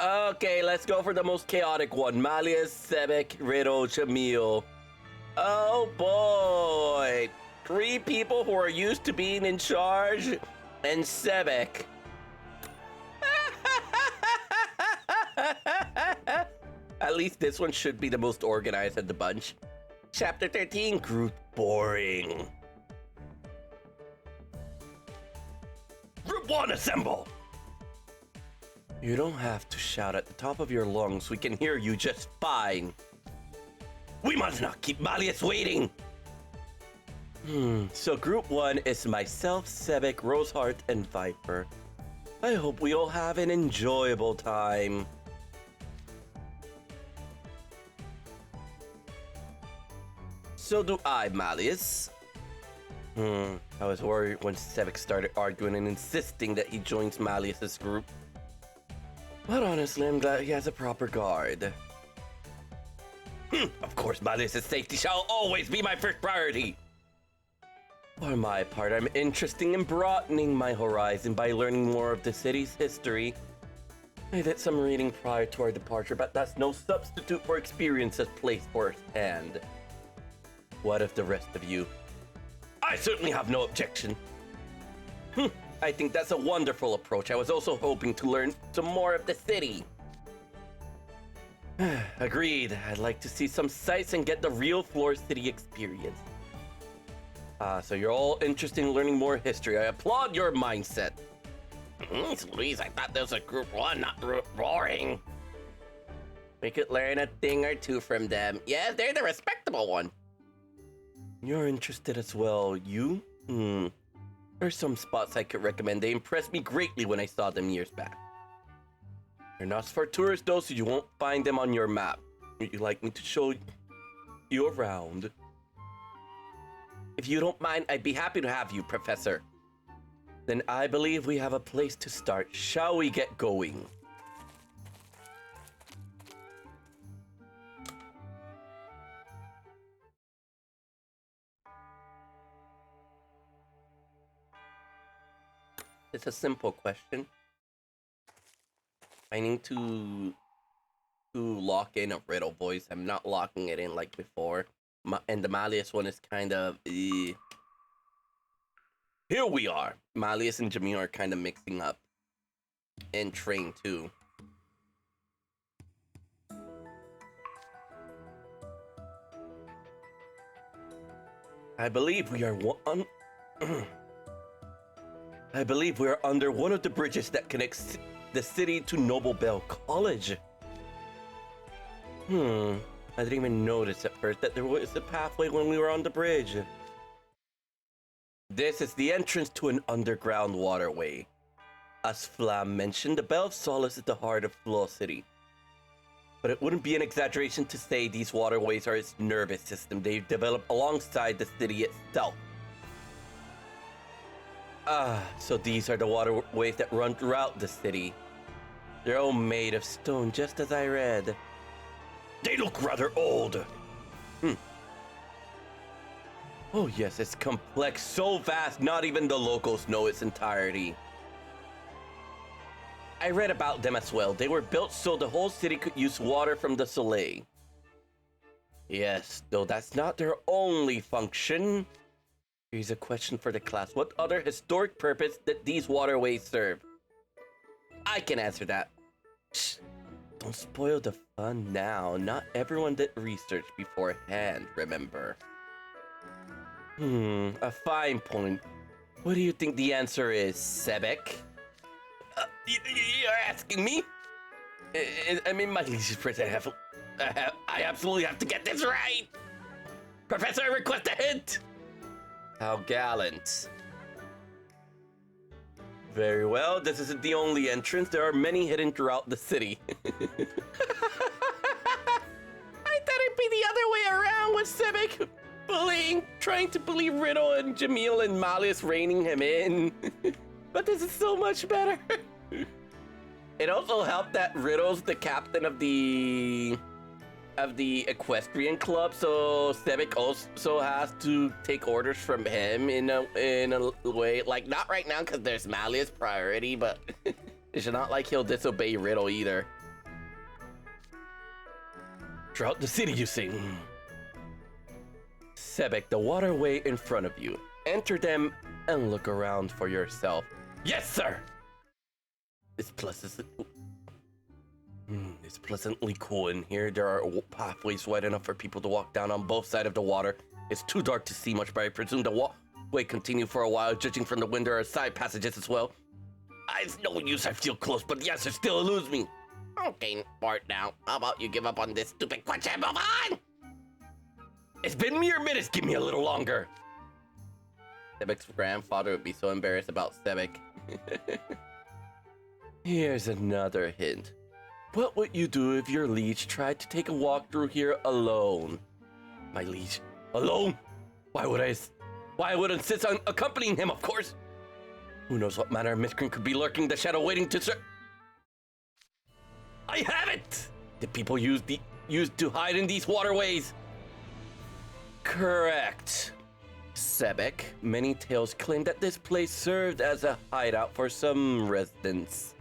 Okay, let's go for the most chaotic one. Malleus, Sebek, Riddle, Jamil. Oh boy. 3 people who are used to being in charge, and Sebek. At least this one should be the most organized of the bunch. Chapter 13, Group Boring. Group 1, assemble! You don't have to shout at the top of your lungs. We can hear you just fine. We must not keep Malleus waiting. So Group 1 is myself, Sebek, Roseheart, and Viper. I hope we all have an enjoyable time. So do I, Malleus. I was worried when Sebek started arguing and insisting that he joins Malleus's group. But honestly, I'm glad he has a proper guard. Of course, Malleus's safety shall always be my first priority. For my part, I'm interested in broadening my horizon by learning more of the city's history. I did some reading prior to our departure, but that's no substitute for experiences placed firsthand. What of the rest of you? I certainly have no objection. I think that's a wonderful approach. I was also hoping to learn some more of the city. Agreed. I'd like to see some sights and get the real Floor City experience. So you're all interested in learning more history. I applaud your mindset. Louise, I thought this was a Group 1, not boring. We could learn a thing or two from them. Yeah, they're the respectable one. You're interested as well, you? There's some spots I could recommend. They impressed me greatly when I saw them years back. They're not for tourists though, so you won't find them on your map. Would you like me to show you around? If you don't mind, I'd be happy to have you, Professor. Then I believe we have a place to start. Shall we get going? It's a simple question. I need to lock in a riddle voice. I'm not locking it in like before. And the Malleus one is kind of... Here we are. Malleus and Jamil are kind of mixing up. And Train too. I believe we are I believe we are under one of the bridges that connects the city to Noble Bell College. I didn't even notice at first that there was a pathway when we were on the bridge. This is the entrance to an underground waterway. As Flam mentioned, the Bell of Solace is the heart of Floor City. But it wouldn't be an exaggeration to say these waterways are its nervous system. They've developed alongside the city itself. So these are the waterways that run throughout the city. They're all made of stone, just as I read. They look rather old. Oh yes, it's complex, so vast, not even the locals know its entirety. I read about them as well. They were built so the whole city could use water from the Soleil. Yes, though that's not their only function. Here's a question for the class. What other historic purpose did these waterways serve? I can answer that. Shh. Don't spoil the fun now. Not everyone did research beforehand, remember? A fine point. What do you think the answer is, Sebek? You're asking me? I'm in my leisure present. I absolutely have to get this right. Professor, I request a hint. How gallant. Very well, this isn't the only entrance. There are many hidden throughout the city. I thought it'd be the other way around with Sebek trying to bully Riddle and Jamil and Malleus reining him in. But this is so much better. It also helped that Riddle's the captain of the equestrian club, so Sebek also has to take orders from him in a way, like not right now because there's Malleus priority, but it's not like he'll disobey Riddle either. Throughout the city, you say. Sebek, the waterway in front of you. Enter them and look around for yourself. Yes, sir! It's pleasantly cool in here. There are pathways wide enough for people to walk down on both sides of the water. It's too dark to see much, but I presume the walkway continue for a while. Judging from the wind, there are side passages as well. It's no use, I feel close, but the answer still eludes me. Okay, Bart, now. How about you give up on this stupid question and move on? It's been mere minutes, give me a little longer. Sebek's grandfather would be so embarrassed about Sebek. Here's another hint. What would you do if your liege tried to take a walk through here alone? My liege? Alone? Why would I insist on accompanying him, of course? Who knows what manner of miscreant could be lurking in the shadow waiting to I have it! Did people used to hide in these waterways? Correct. Sebek, many tales claim that this place served as a hideout for some residents.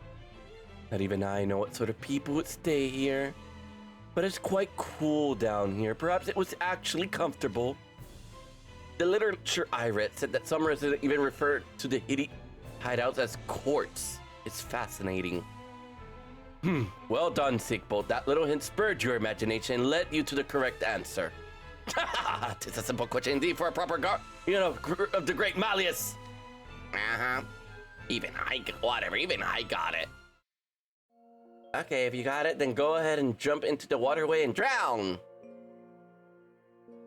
Not even I know what sort of people would stay here. But it's quite cool down here. Perhaps it was actually comfortable. The literature I read said that some residents even referred to the hideouts as courts. It's fascinating. Well done, Sickbolt. That little hint spurred your imagination and led you to the correct answer. Tis a simple question indeed for a proper guardian of the great Malleus. Even I got it. Okay, if you got it, then go ahead and jump into the waterway and drown.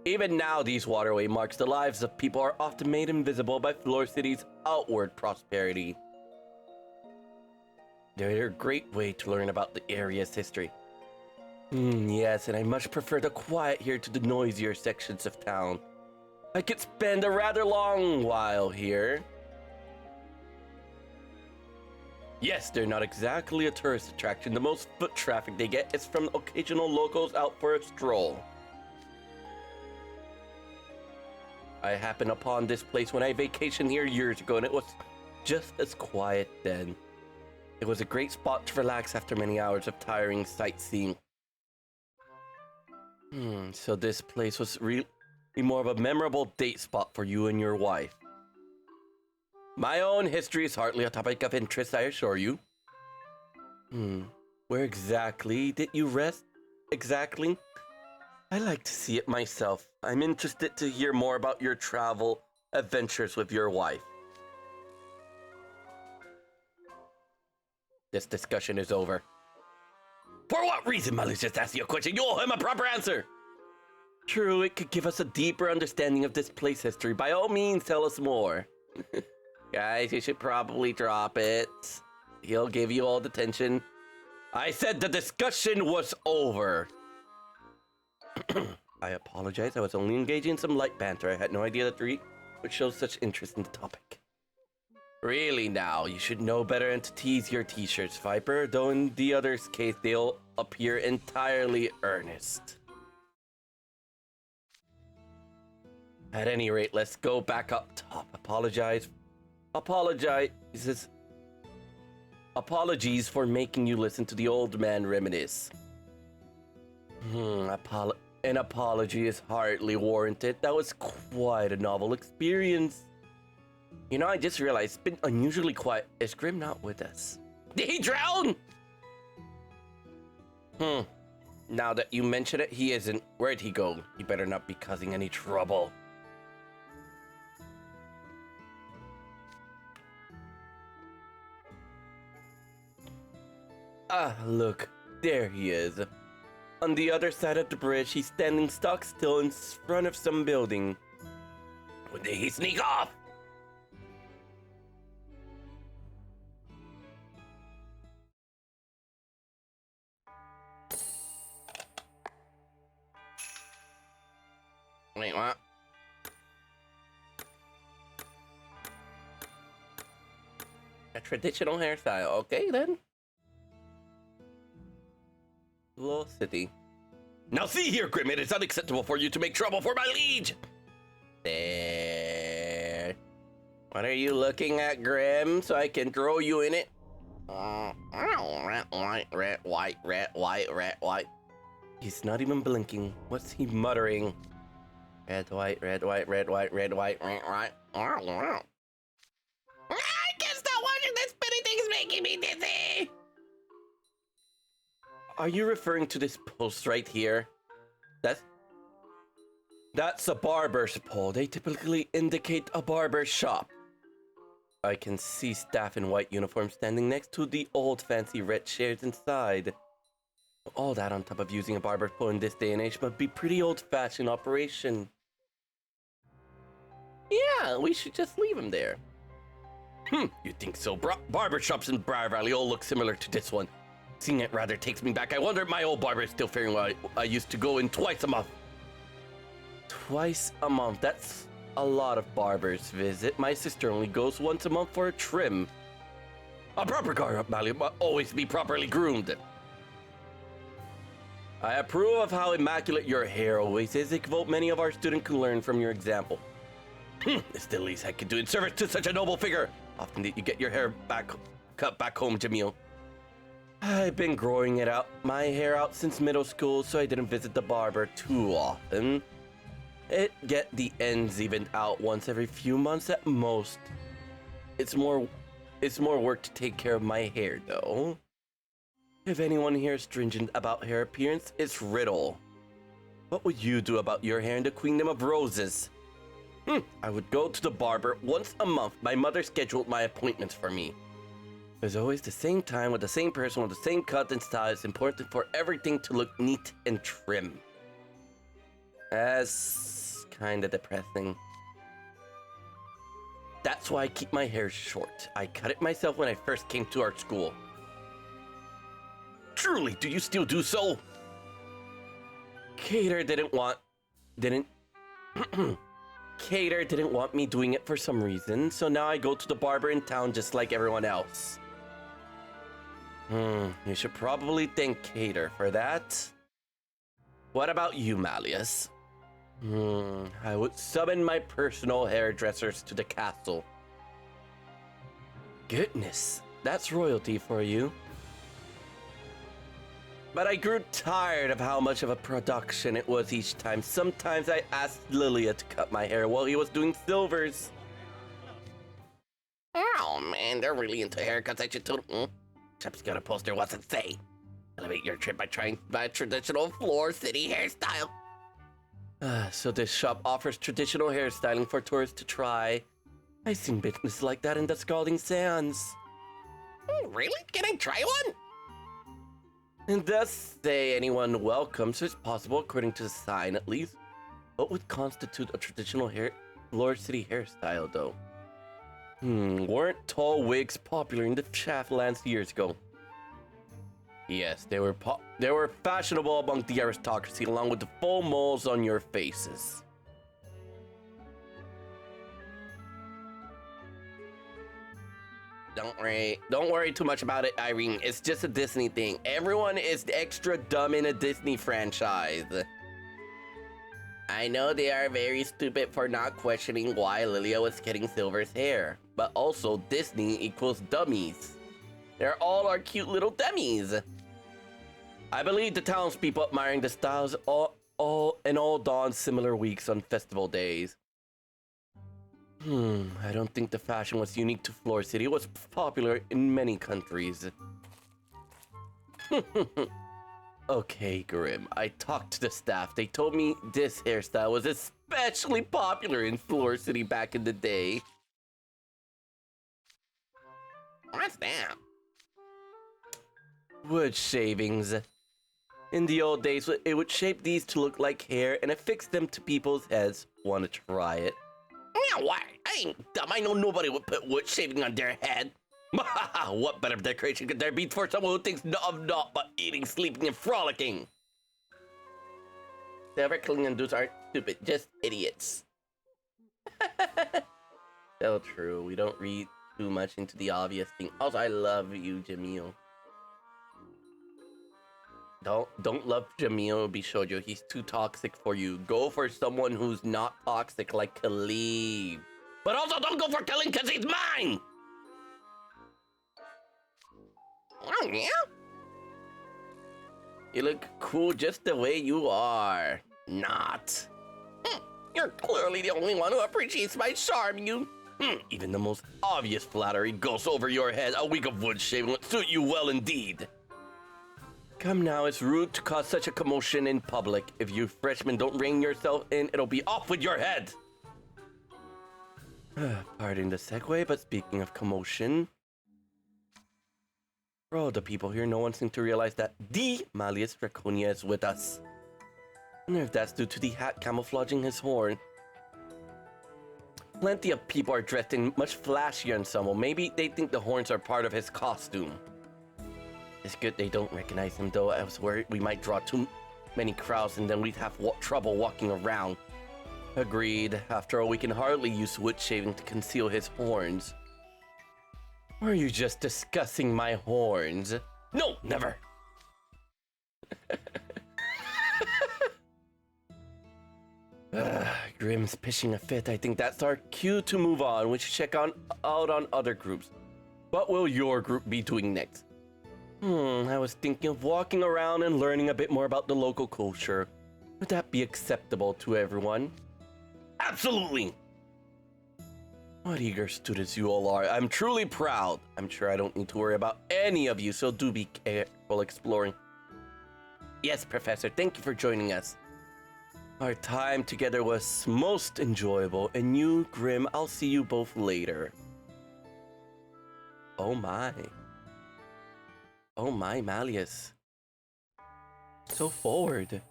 Even now, these waterway marks the lives of people are often made invisible by Floor City's outward prosperity. They're a great way to learn about the area's history. Yes, and I much prefer the quiet here to the noisier sections of town. I could spend a rather long while here. Yes, they're not exactly a tourist attraction. The most foot traffic they get is from occasional locals out for a stroll. I happened upon this place when I vacationed here years ago, and it was just as quiet then. It was a great spot to relax after many hours of tiring sightseeing. So this place was really more of a memorable date spot for you and your wife. My own history is hardly a topic of interest, I assure you. Where exactly did you rest? Exactly? I like to see it myself. I'm interested to hear more about your travel adventures with your wife. This discussion is over. For what reason, Malleus just asked you a question? You owe him a proper answer. True, it could give us a deeper understanding of this place history. By all means, tell us more. Guys, you should probably drop it. He'll give you all the attention. I said the discussion was over. I apologize. I was only engaging in some light banter. I had no idea that Reed would show such interest in the topic. Really now, you should know better than to tease your t-shirts, Viper, though in the other's case, they'll appear entirely earnest. At any rate, let's go back up top. Apologies for making you listen to the old man reminisce. An apology is hardly warranted. That was quite a novel experience. You know, I just realized it's been unusually quiet. Is Grim not with us? Did he drown? Now that you mention it, he isn't. Where'd he go? He better not be causing any trouble. Look. There he is. On the other side of the bridge, he's standing stock still in front of some building. When did he sneak off? Wait, what? A traditional hairstyle. Okay, then. Little city. Now see here, Grim, it is unacceptable for you to make trouble for my liege! There. What are you looking at, Grim, so I can throw you in it? Rat, white. He's not even blinking. What's he muttering? Red, white, red, white, red, white, red, white, red, white. I can't stop watching this spinning thing's making me dizzy! Are you referring to this post right here? That's a barber's pole. They typically indicate a barber shop. I can see staff in white uniforms standing next to the old fancy red chairs inside. All that on top of using a barber's pole in this day and age must be pretty old-fashioned operation. Yeah, we should just leave him there. You think so? Barbershops in Briar Valley all look similar to this one. Seeing it rather takes me back. I wonder if my old barber is still faring well. I used to go in twice a month. Twice a month? That's a lot of barbers visit. My sister only goes once a month for a trim. A proper garb must always be properly groomed. I approve of how immaculate your hair always is. I vote many of our students can learn from your example. It's the least I could do in service to such a noble figure. Often did you get your hair cut back home, Jamil? I've been growing my hair out since middle school, so I didn't visit the barber too often. It get the ends evened out once every few months at most. It's more work to take care of my hair, though. If anyone here is stringent about hair appearance, it's Riddle. What would you do about your hair in the Queendom of Roses? I would go to the barber once a month. My mother scheduled my appointments for me. There's always the same time with the same person with the same cut and style. It's important for everything to look neat and trim. That's kinda depressing. That's why I keep my hair short. I cut it myself when I first came to our school. Truly, do you still do so? Cater didn't want me doing it for some reason, so now I go to the barber in town just like everyone else. You should probably thank Cater for that. What about you, Malleus? I would summon my personal hairdressers to the castle. Goodness, that's royalty for you. But I grew tired of how much of a production it was each time. Sometimes I asked Lilia to cut my hair while he was doing silvers. Oh man, they're really into haircuts. I should totally... Chap's got a poster. What's it say? Elevate your trip by trying my traditional Floor City hairstyle. So this shop offers traditional hairstyling for tourists to try. I've seen business like that in the Scalding Sands. Really? Can I try one? It does say anyone welcome, so it's possible according to the sign at least. What would constitute a traditional Floor City hairstyle though? Weren't tall wigs popular in the Shaftlands years ago? Yes, they were fashionable among the aristocracy, along with the full moles on your faces. Don't worry too much about it, Irene. It's just a Disney thing. Everyone is extra dumb in a Disney franchise. I know they are very stupid for not questioning why Lilia was getting Silver's hair, but also Disney equals dummies. They're all our cute little dummies. I believe the townspeople admiring the styles all don similar weeks on festival days. I don't think the fashion was unique to Floor City. It was popular in many countries. Okay, Grim. I talked to the staff. They told me this hairstyle was especially popular in Floor City back in the day. What's that? Wood shavings. In the old days, it would shape these to look like hair and affix them to people's heads. Want to try it? Yeah, why? I ain't dumb. I know nobody would put wood shaving on their head. What better decoration could there be for someone who thinks of naught but eating, sleeping, and frolicking? Silver Klingon dudes aren't stupid, just idiots. So true. We don't read too much into the obvious thing. Also, I love you, Jamil. Don't love Jamil Bishojo. He's too toxic for you. Go for someone who's not toxic like Khalid. But also don't go for Khalid because he's mine! Oh, yeah? You look cool just the way you are. Not. You're clearly the only one who appreciates my charm, you. Even the most obvious flattery goes over your head. A week of wood shaving would suit you well indeed. Come now, it's rude to cause such a commotion in public. If you freshmen don't rein yourself in, it'll be off with your head. Pardon the segue, but speaking of commotion... For all the people here, no one seems to realize that the Malleus Draconia is with us. I wonder if that's due to the hat camouflaging his horn. Plenty of people are dressed in much flashier ensemble. Maybe they think the horns are part of his costume. It's good they don't recognize him, though. I was worried we might draw too many crowds and then we'd have trouble walking around. Agreed. After all, we can hardly use wood shaving to conceal his horns. Or are you just discussing my horns? No, never! Grimm's pitching a fit. I think that's our cue to move on. We should check out on other groups. What will your group be doing next? I was thinking of walking around and learning a bit more about the local culture. Would that be acceptable to everyone? Absolutely! What eager students you all are. I'm truly proud. I'm sure I don't need to worry about any of you, so do be careful exploring. Yes, Professor, thank you for joining us. Our time together was most enjoyable, and you, Grimm, I'll see you both later. Oh my. Oh my, Malleus. So forward.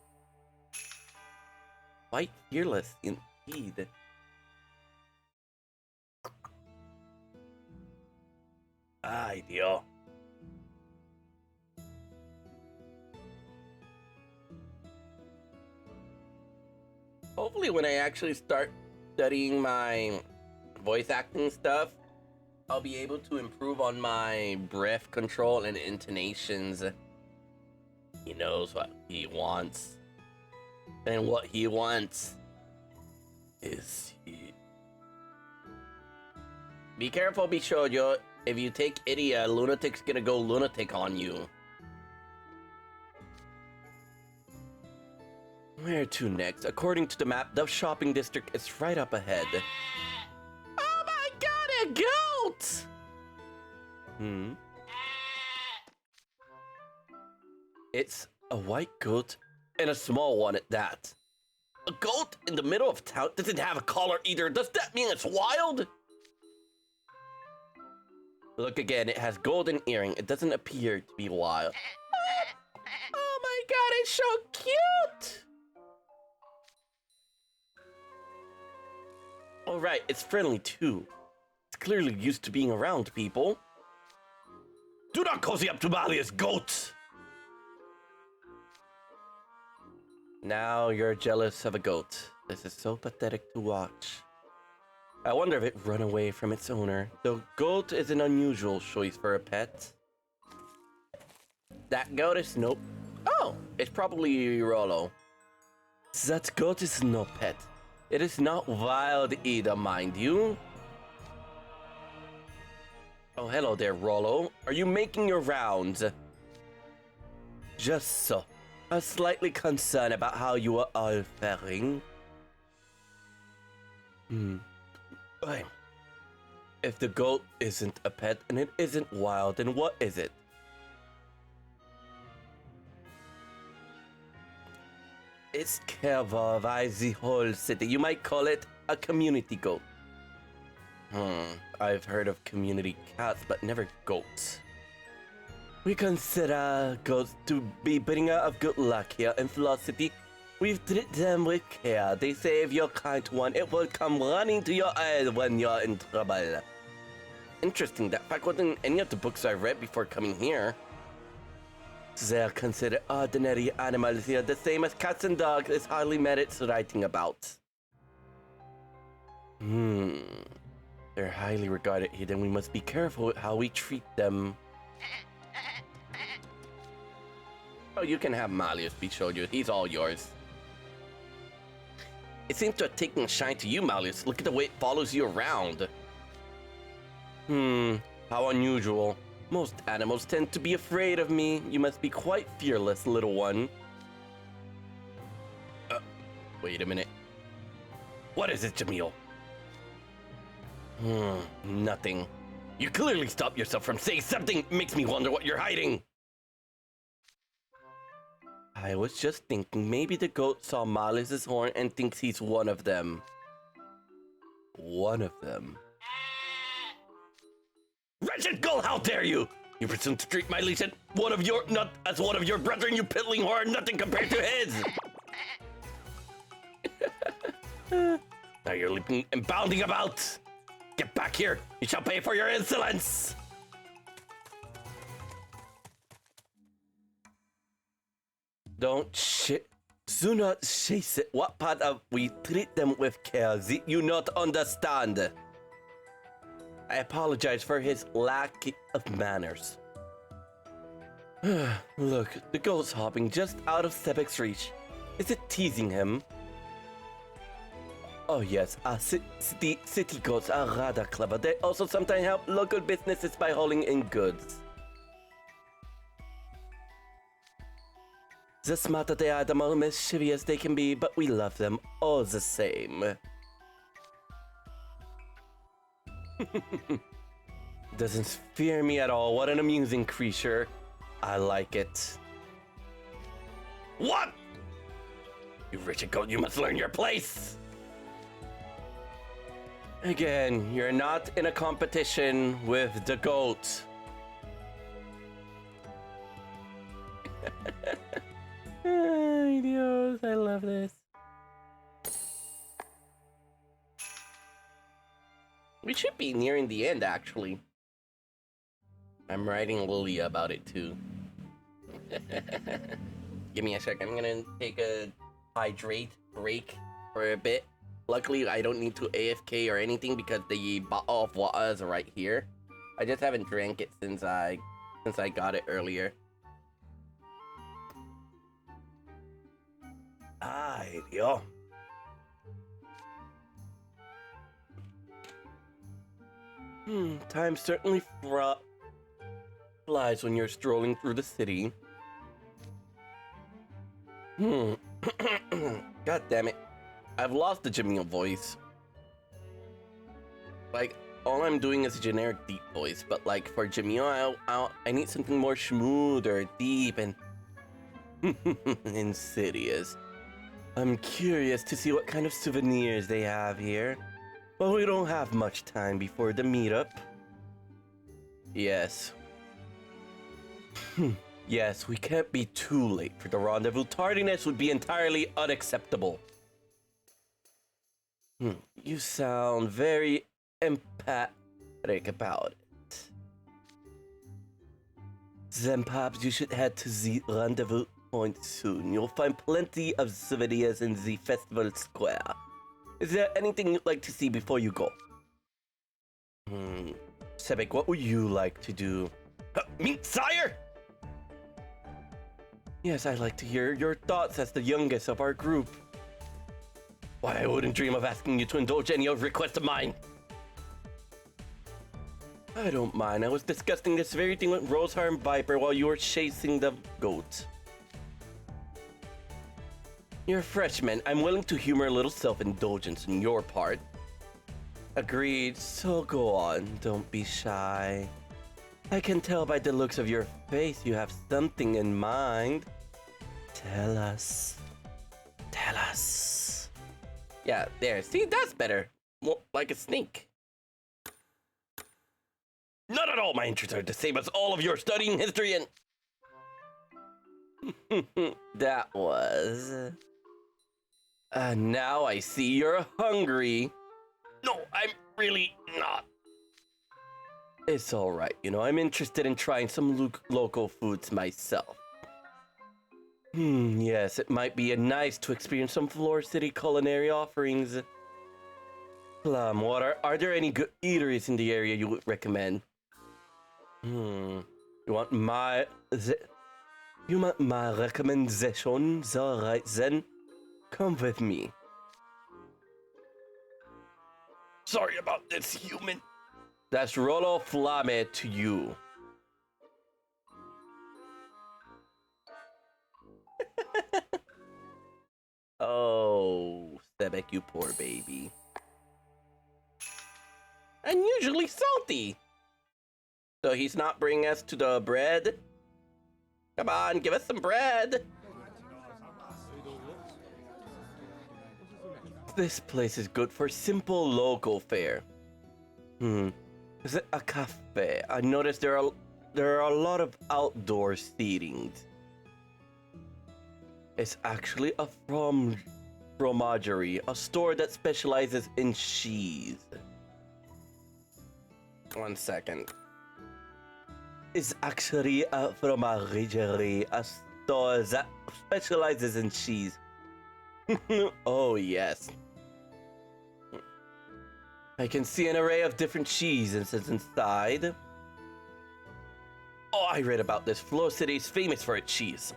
Quite fearless, indeed. Iddia. Hopefully when I actually start studying my voice acting stuff, I'll be able to improve on my breath control and intonations. He knows what he wants. And what he wants is he. Be careful, Bishoyo. If you take iddia, lunatic's gonna go lunatic on you. Where to next? According to the map, the shopping district is right up ahead. Oh my god, a goat! It's a white goat and a small one at that. A goat in the middle of town doesn't have a collar either. Does that mean it's wild? Look again, it has golden earring. It doesn't appear to be wild. Oh my god, it's so cute! Alright, it's friendly too. It's clearly used to being around people. Do not cozy up to Malleus, goat! Now you're jealous of a goat. This is so pathetic to watch. I wonder if it ran away from its owner. The goat is an unusual choice for a pet. That goat is no... Oh, it's probably Rollo. That goat is no pet. It is not wild either, mind you. Oh, hello there, Rollo. Are you making your rounds? Just so. I was slightly concerned about how you are all faring. If the goat isn't a pet and it isn't wild, then what is it? It's care by the whole city. You might call it a community goat. I've heard of community cats, but never goats. We consider goats to be bringer of good luck here in Floor City. We've treated them with care. They say if you're kind to one, it will come running to your aid when you're in trouble. Interesting, that fact wasn't in any of the books I read before coming here. They're considered ordinary animals here, the same as cats and dogs. It's hardly merits writing about. They're highly regarded here, then we must be careful with how we treat them. Oh, you can have Malleus be showed you. He's all yours. It seems to have taken a shine to you, Malleus. Look at the way it follows you around. How unusual. Most animals tend to be afraid of me. You must be quite fearless, little one. Wait a minute. What is it, Jamil? Nothing. You clearly stopped yourself from saying something. Makes me wonder what you're hiding. I was just thinking maybe the goat saw Malleus's horn and thinks he's one of them. One of them. Wretched gull, how dare you! You presume to treat my leash as one of your brethren, you piddling whore, nothing compared to his! Now you're leaping and bounding about! Get back here! You shall pay for your insolence! Do not chase it. What part of we treat them with care? You not understand? I apologize for his lack of manners. Look, the goat's hopping just out of Sebek's reach. Is it teasing him? Oh yes, city goats are rather clever. They also sometimes help local businesses by hauling in goods. The smarter they are, the more mischievous they can be, but we love them all the same. Doesn't fear me at all. What an amusing creature. I like it. What? You wretched goat, you must learn your place. Again, you're not in a competition with the goat. Ay, Dios, I love this. We should be nearing the end, actually. I'm writing Lilia about it, too. Give me a sec. I'm gonna take a hydrate break for a bit. Luckily, I don't need to AFK or anything because the bottle of water is right here. I just haven't drank it since I got it earlier. Ay, Dios. Time certainly flies when you're strolling through the city. God damn it. I've lost the Jamil voice. Like, all I'm doing is a generic deep voice, but like for Jamil, I need something more smooth or deep and insidious. I'm curious to see what kind of souvenirs they have here. But we don't have much time before the meetup. Yes. Yes, we can't be too late for the rendezvous. Tardiness would be entirely unacceptable. You sound very emphatic about it. Then perhaps you should head to the rendezvous point soon. You'll find plenty of souvenirs in the festival square. Is there anything you'd like to see before you go? Sebek, what would you like to do? Me, sire? Yes, I'd like to hear your thoughts as the youngest of our group. Why, I wouldn't dream of asking you to indulge any of requests of mine. I don't mind. I was discussing this very thing with Rosehar and Viper while you were chasing the goat. You're a freshman. I'm willing to humor a little self-indulgence on your part. Agreed, so go on. Don't be shy. I can tell by the looks of your face you have something in mind. Tell us. Tell us. Yeah, there. See, that's better. More like a snake. Not at all. My interests are the same as all of your studying history and... That was... now I see you're hungry. No, I'm really not. It's alright, you know, I'm interested in trying some local foods myself. Yes, it might be nice to experience some Floor City culinary offerings. Plum, are there any good eateries in the area you would recommend? You want my recommendations? Alright then. Come with me. Sorry about this, human. That's Rollo Flame to you. Sebek, you poor baby. Unusually salty. So he's not bringing us to the bread? Come on, give us some bread. This place is good for simple local fare. Is it a cafe? I noticed there are a lot of outdoor seatings. It's actually a fromagerie, a store that specializes in cheese. 1 second. It's actually a fromagerie, a store that specializes in cheese. Oh, yes. I can see an array of different cheeses inside. Oh, I read about this. Floor City is famous for its cheese.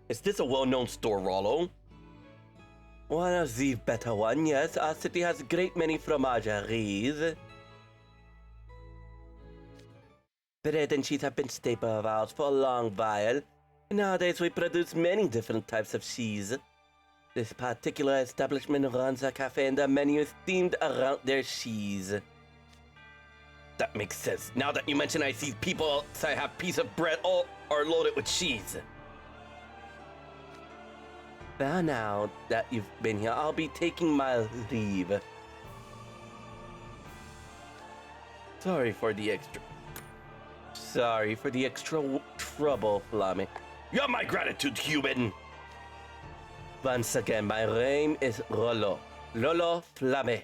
Is this a well-known store, Rollo? One of the better ones, yes. Our city has a great many fromageries. Bread and cheese have been staple of ours for a long while. Nowadays, we produce many different types of cheese. This particular establishment runs a cafe and the menu is themed around their cheese. That makes sense. Now that you mention, I see people say have piece of bread all are loaded with cheese. Well, now that you've been here, I'll be taking my leave. Sorry for the extra trouble, Flammy. You're my gratitude, human. Once again, my name is Rollo Flamme.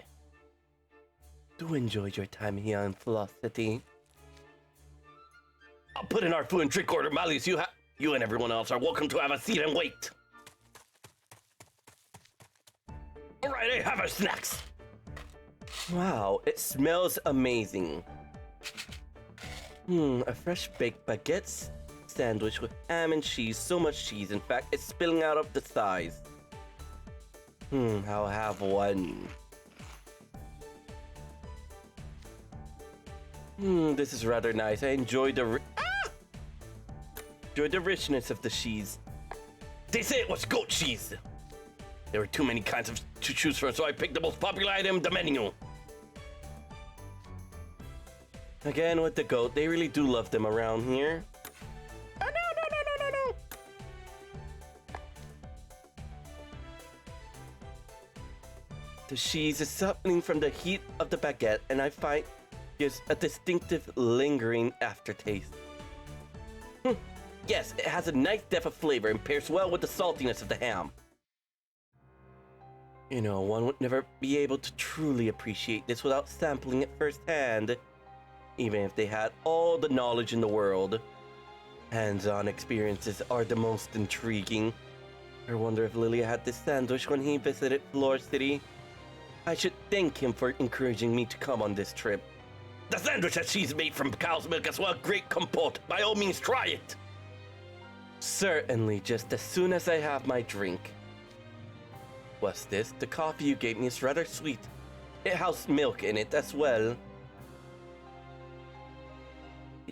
Do enjoy your time here in Floss City. I'll put in our food and drink order, Malleus. You and everyone else are welcome to have a seat and wait. All right, I have our snacks. Wow, it smells amazing. A fresh baked baguette sandwich with ham and cheese. So much cheese, in fact, it's spilling out of the sides. I'll have one. This is rather nice. I enjoy the richness of the cheese. They say it was goat cheese. There were too many kinds to choose from, so I picked the most popular item on the menu. Again with the goat, they really do love them around here. Oh, no. The cheese is softening from the heat of the baguette, and I find gives a distinctive lingering aftertaste. Yes, it has a nice depth of flavor and pairs well with the saltiness of the ham. You know, one would never be able to truly appreciate this without sampling it firsthand, even if they had all the knowledge in the world. Hands-on experiences are the most intriguing. I wonder if Lilia had this sandwich when he visited Floor City. I should thank him for encouraging me to come on this trip. The sandwich has cheese made from cow's milk as well. Great compote. By all means, try it. Certainly, just as soon as I have my drink. What's this? The coffee you gave me is rather sweet. It has milk in it as well.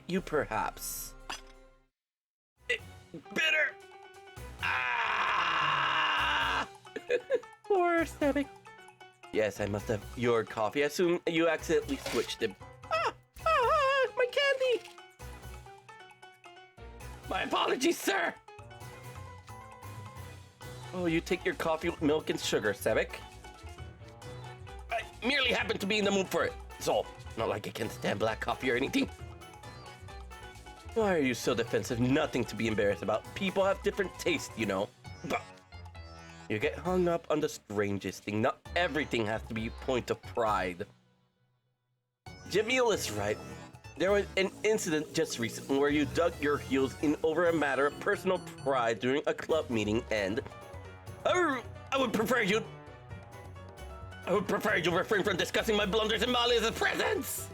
You perhaps. Bitter! Ah! Poor Sebek. Yes, I must have your coffee. I assume you accidentally switched it. My candy! My apologies, sir! Oh, you take your coffee with milk and sugar, Sebek. I merely happen to be in the mood for it. So, not like I can stand black coffee or anything. Why are you so defensive? Nothing to be embarrassed about. People have different tastes, you know. But you get hung up on the strangest thing. Not everything has to be a point of pride. Jamil is right. There was an incident just recently where you dug your heels in over a matter of personal pride during a club meeting, and I would prefer you refrain from discussing my blunders in Malleus' presence.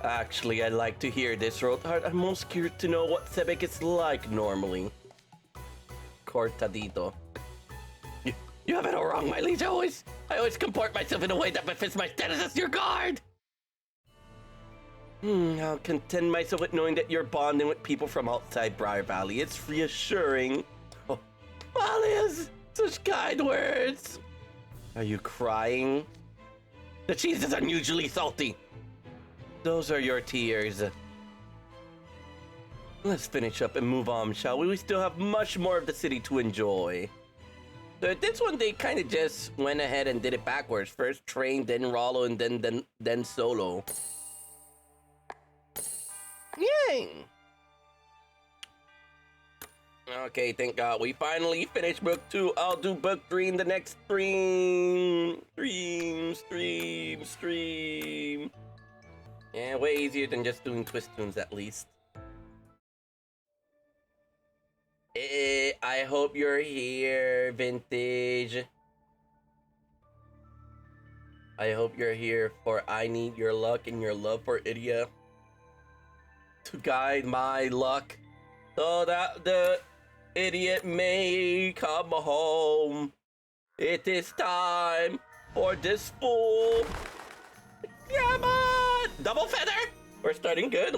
Actually, I'd like to hear this, Rothard. I'm most curious to know what Sebek is like normally. Cortadito. You have it all wrong, my liege. I always comport myself in a way that befits my status as your guard. I'll content myself with knowing that you're bonding with people from outside Briar Valley. It's reassuring. Oh, Malleus! Such kind words. Are you crying? The cheese is unusually salty. Those are your tears. Let's finish up and move on, shall we? We still have much more of the city to enjoy. So this one, they kind of just went ahead and did it backwards. First Train, then Rollo, and then Solo. Yay! Okay, thank God. We finally finished book 2. I'll do book 3 in the next stream. Stream. Yeah, way easier than just doing Twst tunes, at least. I hope you're here, Vintage. I hope you're here, for I need your luck and your love for Iddia to guide my luck so that the idiot may come home. It is time for this fool. Come on! Double feather! We're starting good.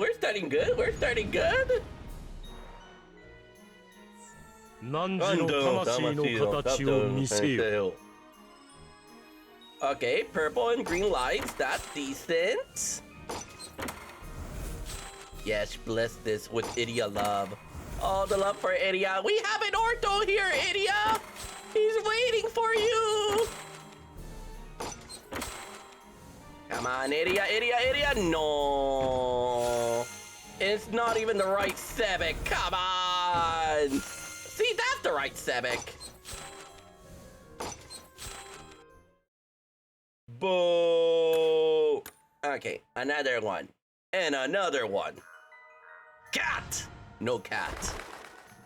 Okay, purple and green lights. That's decent. Yes, bless this with Iddia love. All the love for Iddia. We have an ortho here, Iddia. He's waiting for you. Come on, Iddia. No. It's not even the right Sebek. Come on. See, that's the right Sebek. Boo. Okay, another one. And another one. Cat! No cat.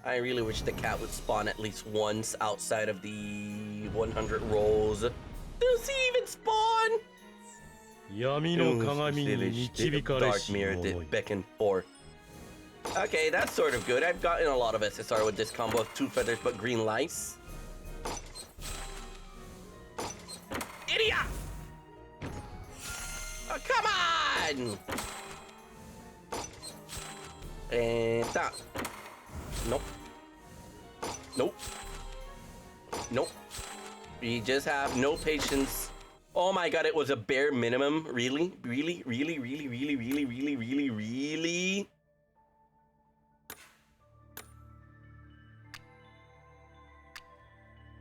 I really wish the cat would spawn at least once outside of the 100 rolls. Does he even spawn? Dark mirror that beckon for. Okay, that's sort of good. I've gotten a lot of SSR with this combo of 2 feathers but green lice. Iddia! Oh, come on! And that. Nope. We just have no patience. Oh my god, it was a bare minimum. Really?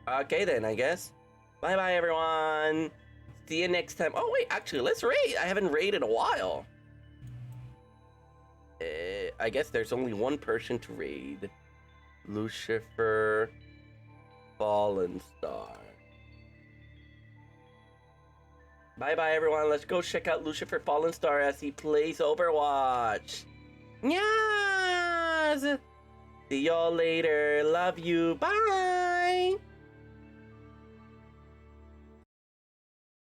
Okay then, I guess. Bye everyone. See you next time. Oh wait, actually, let's raid. I haven't raided in a while. I guess there's only one person to raid. Lucifer Fallen Star. Bye everyone. Let's go check out Lucifer Fallen Star as he plays Overwatch. Yes! See y'all later. Love you. Bye!